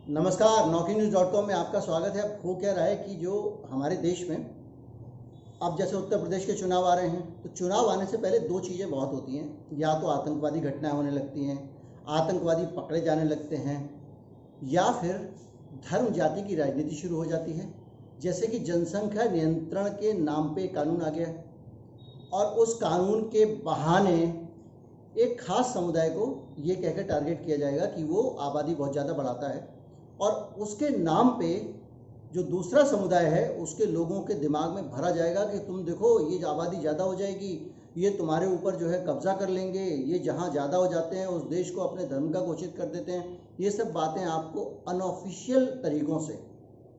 नमस्कार, NauKeyNews.com में आपका स्वागत है। अब हो क्या रहा है कि जो हमारे देश में अब जैसे उत्तर प्रदेश के चुनाव आ रहे हैं, तो चुनाव आने से पहले दो चीज़ें बहुत होती हैं। या तो आतंकवादी घटनाएं होने लगती हैं, आतंकवादी पकड़े जाने लगते हैं, या फिर धर्म जाति की राजनीति शुरू हो जाती है। जैसे कि जनसंख्या नियंत्रण के नाम पे कानून आ गया है और उस कानून के बहाने एक खास समुदाय को ये कहकर टारगेट किया जाएगा कि वो आबादी बहुत ज़्यादा बढ़ाता है, और उसके नाम पे जो दूसरा समुदाय है उसके लोगों के दिमाग में भरा जाएगा कि तुम देखो ये आबादी ज़्यादा हो जाएगी, ये तुम्हारे ऊपर जो है कब्जा कर लेंगे, ये जहाँ ज़्यादा हो जाते हैं उस देश को अपने धर्म का घोषित कर देते हैं। ये सब बातें आपको अनऑफिशियल तरीक़ों से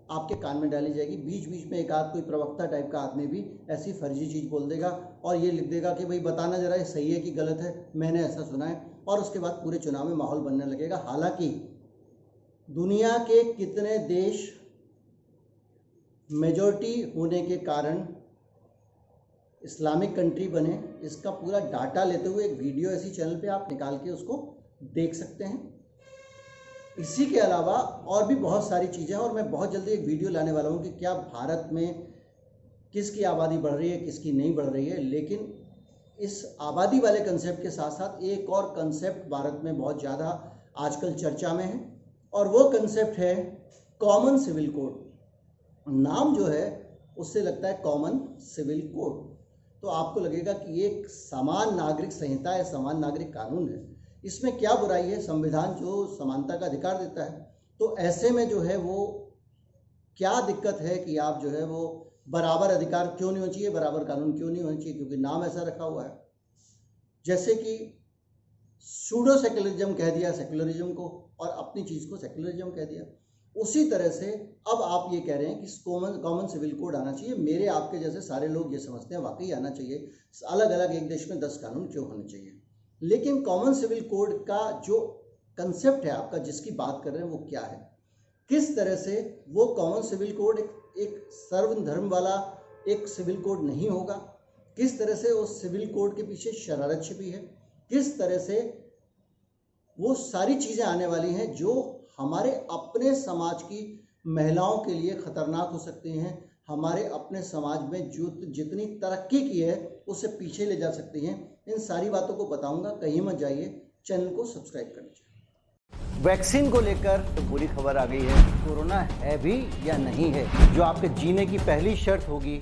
आपके कान में डाली जाएगी। बीच बीच में एक आध कोई प्रवक्ता टाइप का आदमी भी ऐसी फर्जी चीज़ बोल देगा और ये लिख देगा कि भाई बताना जरा ये सही है कि गलत है, मैंने ऐसा सुना है, और उसके बाद पूरे चुनाव में माहौल बनने लगेगा। हालांकि दुनिया के कितने देश मेजॉरिटी होने के कारण इस्लामिक कंट्री बने, इसका पूरा डाटा लेते हुए एक वीडियो इसी चैनल पे आप निकाल के उसको देख सकते हैं। इसी के अलावा और भी बहुत सारी चीज़ें हैं, और मैं बहुत जल्दी एक वीडियो लाने वाला हूँ कि क्या भारत में किसकी आबादी बढ़ रही है, किसकी नहीं बढ़ रही है। लेकिन इस आबादी वाले कंसेप्ट के साथ साथ एक और कंसेप्ट भारत में बहुत ज़्यादा आजकल चर्चा में है, और वो कंसेप्ट है कॉमन सिविल कोड। नाम जो है उससे लगता है कॉमन सिविल कोड, तो आपको लगेगा कि ये एक समान नागरिक संहिता है, समान नागरिक कानून है, इसमें क्या बुराई है। संविधान जो समानता का अधिकार देता है, तो ऐसे में जो है वो क्या दिक्कत है कि आप जो है वो बराबर अधिकार क्यों नहीं होना चाहिए, बराबर कानून क्यों नहीं होना चाहिए, क्योंकि नाम ऐसा रखा हुआ है। जैसे कि सूडो सेक्युलरिज्म कह दिया सेक्युलरिज्म को, और अपनी चीज़ को सेक्युलरिज्म कह दिया। उसी तरह से अब आप ये कह रहे हैं कि कॉमन सिविल कोड आना चाहिए। मेरे आपके जैसे सारे लोग ये समझते हैं वाकई आना चाहिए। अलग अलग एक देश में 10 कानून क्यों होने चाहिए। लेकिन कॉमन सिविल कोड का जो कंसेप्ट है आपका, जिसकी बात कर रहे हैं, वो क्या है, किस तरह से वो कॉमन सिविल कोड एक सर्वधर्म वाला एक सिविल कोड नहीं होगा, किस तरह से उस सिविल कोड के पीछे शरारत छिपी है, किस तरह से वो सारी चीज़ें आने वाली हैं जो हमारे अपने समाज की महिलाओं के लिए खतरनाक हो सकती हैं, हमारे अपने समाज में जो जितनी तरक्की की है उससे पीछे ले जा सकती हैं। इन सारी बातों को बताऊंगा, कहीं मत जाइए, चैनल को सब्सक्राइब कर लीजिए। वैक्सीन को लेकर तो बुरी खबर आ गई है। कोरोना है भी या नहीं है, जो आपके जीने की पहली शर्त होगी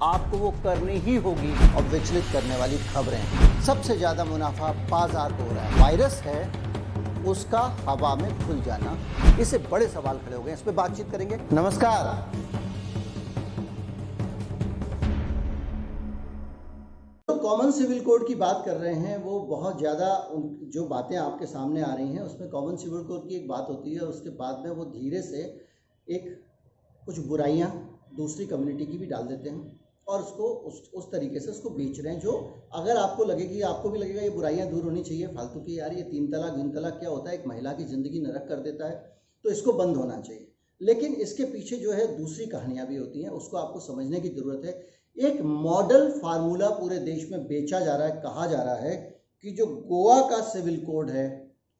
आपको वो करनी ही होगी। और विचलित करने वाली खबरें, सबसे ज़्यादा मुनाफा बाजार को हो रहा है। वायरस है उसका हवा में खुल जाना, इससे बड़े सवाल खड़े हो गए, इस पर बातचीत करेंगे। नमस्कार। कॉमन सिविल कोड की बात कर रहे हैं, वो बहुत ज़्यादा जो बातें आपके सामने आ रही हैं उसमें कॉमन सिविल कोड की एक बात होती है, उसके बाद में वो धीरे से एक कुछ बुराइयां दूसरी कम्युनिटी की भी डाल देते हैं और उसको उस तरीके से उसको बेच रहे हैं, जो अगर आपको लगेगी, आपको भी लगेगा ये बुराइयां दूर होनी चाहिए फालतू की, यार ये 3 तलाक क्या होता है, एक महिला की ज़िंदगी नरक कर देता है, तो इसको बंद होना चाहिए। लेकिन इसके पीछे जो है दूसरी कहानियाँ भी होती हैं, उसको आपको समझने की ज़रूरत है। एक मॉडल फार्मूला पूरे देश में बेचा जा रहा है, कहा जा रहा है कि जो गोवा का सिविल कोड है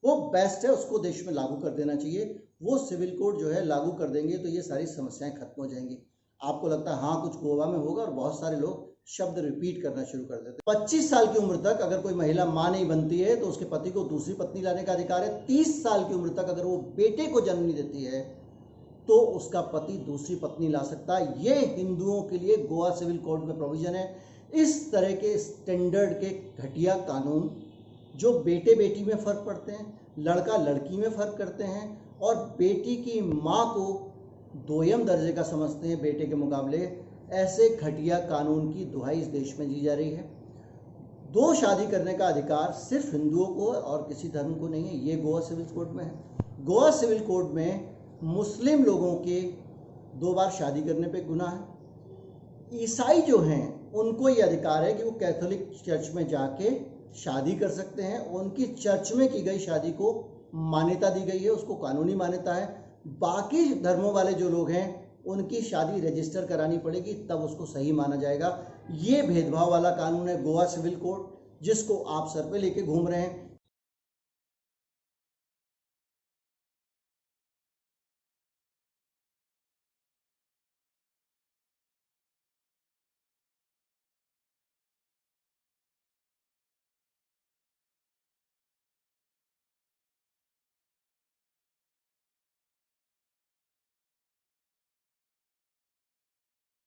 वो बेस्ट है, उसको देश में लागू कर देना चाहिए। वो सिविल कोड जो है लागू कर देंगे तो ये सारी समस्याएं खत्म हो जाएंगी। आपको लगता है हाँ कुछ गोवा में होगा, और बहुत सारे लोग शब्द रिपीट करना शुरू कर देते हैं। 25 साल की उम्र तक अगर कोई महिला माँ नहीं बनती है तो उसके पति को दूसरी पत्नी लाने का अधिकार है। 30 साल की उम्र तक अगर वो बेटे को जन्म नहीं देती है तो उसका पति दूसरी पत्नी ला सकता है। ये हिंदुओं के लिए गोवा सिविल कोड में प्रोविजन है। इस तरह के स्टैंडर्ड के घटिया कानून जो बेटे बेटी में फ़र्क पड़ते हैं, लड़का लड़की में फ़र्क करते हैं, और बेटी की माँ को दोयम दर्जे का समझते हैं बेटे के मुकाबले, ऐसे घटिया कानून की दुहाई इस देश में दी जा रही है। 2 शादी करने का अधिकार सिर्फ हिंदुओं को और किसी धर्म को नहीं है, ये गोवा सिविल कोड में है। गोवा सिविल कोड में मुस्लिम लोगों के 2 बार शादी करने पे गुनाह है। ईसाई जो हैं उनको ये अधिकार है कि वो कैथोलिक चर्च में जाके शादी कर सकते हैं, उनकी चर्च में की गई शादी को मान्यता दी गई है, उसको कानूनी मान्यता है। बाकी धर्मों वाले जो लोग हैं उनकी शादी रजिस्टर करानी पड़ेगी, तब उसको सही माना जाएगा। ये भेदभाव वाला कानून है गोवा सिविल कोड, जिसको आप सर पे लेके घूम रहे हैं।